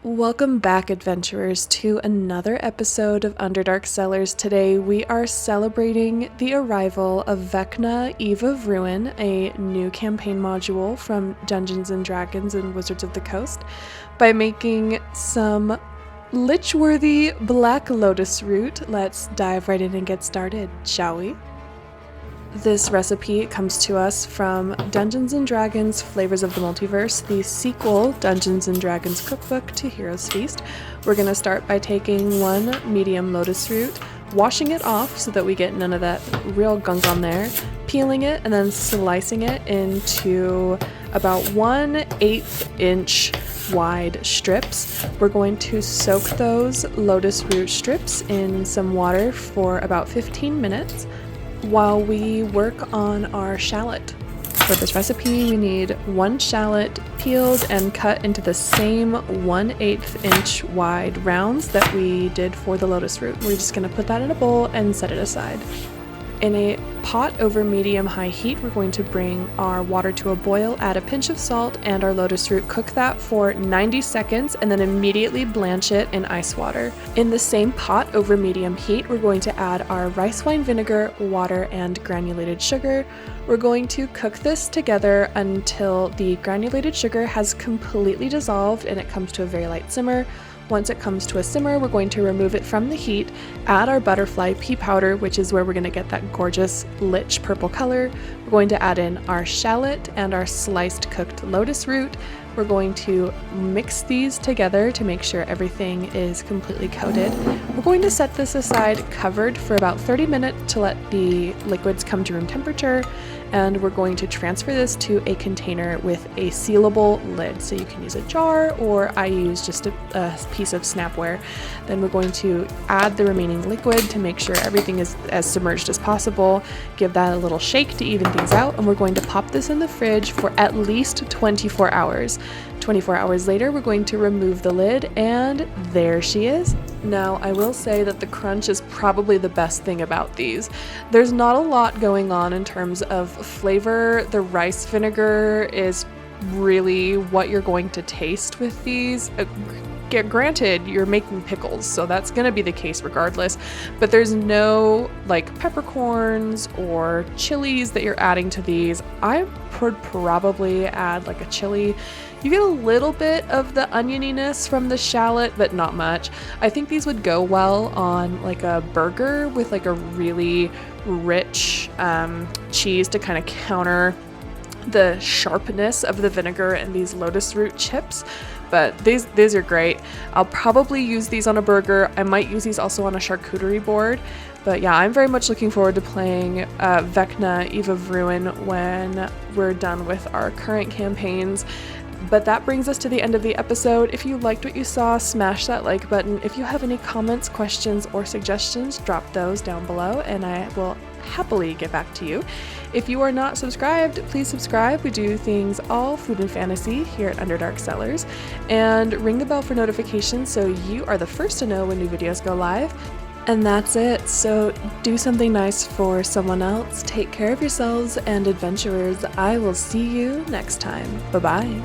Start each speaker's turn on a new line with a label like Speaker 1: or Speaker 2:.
Speaker 1: Welcome back, adventurers, to another episode of Underdark Cellars. Today we are celebrating the arrival of Vecna, Eve of Ruin, a new campaign module from Dungeons & Dragons and Wizards of the Coast, by making some lich-worthy black lotus root. Let's dive right in and get started, shall we? This recipe comes to us from Dungeons & Dragons Flavors of the Multiverse, the sequel Dungeons & Dragons cookbook to Heroes Feast. We're going to start by taking one medium lotus root, washing it off so that we get none of that real gunk on there, peeling it, and then slicing it into about 1/8 inch wide strips. We're going to soak those lotus root strips in some water for about 15 minutes. While we work on our shallot. For this recipe, we need one shallot peeled and cut into the same 1/8 inch wide rounds that we did for the lotus root. We're just going to put that in a bowl and set it aside. In a pot over medium-high heat, we're going to bring our water to a boil, add a pinch of salt and our lotus root, cook that for 90 seconds, and then immediately blanch it in ice water. In the same pot over medium heat, we're going to add our rice wine vinegar, water, and granulated sugar. We're going to cook this together until the granulated sugar has completely dissolved and it comes to a very light simmer. Once it comes to a simmer, we're going to remove it from the heat, add our butterfly pea powder, which is where we're going to get that gorgeous lich purple color. We're going to add in our shallot and our sliced cooked lotus root. We're going to mix these together to make sure everything is completely coated. We're going to set this aside covered for about 30 minutes to let the liquids come to room temperature, and we're going to transfer this to a container with a sealable lid. So you can use a jar, or I use just a piece of snapware. Then we're going to add the remaining liquid to make sure everything is as submerged as possible, give that a little shake to even things out, and we're going to pop this in the fridge for at least 24 hours. 24 hours later, we're going to remove the lid, and there she is. Now, I will say that the crunch is probably the best thing about these. There's not a lot going on in terms of flavor. The rice vinegar is really what you're going to taste with these. Granted, you're making pickles, so that's going to be the case regardless, but there's no like peppercorns or chilies that you're adding to these. I would probably add like a chili. You get a little bit of the onioniness from the shallot, but not much. I think these would go well on like a burger with like a really rich cheese to kind of counter the sharpness of the vinegar and these lotus root chips. But these are great. I'll probably use these on a burger. I might use these also on a charcuterie board. But yeah, I'm very much looking forward to playing Vecna, Eve of Ruin when we're done with our current campaigns. But that brings us to the end of the episode. If you liked what you saw, smash that like button. If you have any comments, questions, or suggestions, drop those down below and I will happily get back to you. If you are not subscribed, please subscribe. We do things all food and fantasy here at Underdark Cellars. And ring the bell for notifications so you are the first to know when new videos go live. And that's it. So do something nice for someone else. Take care of yourselves, and adventurers, I will see you next time. Bye-bye.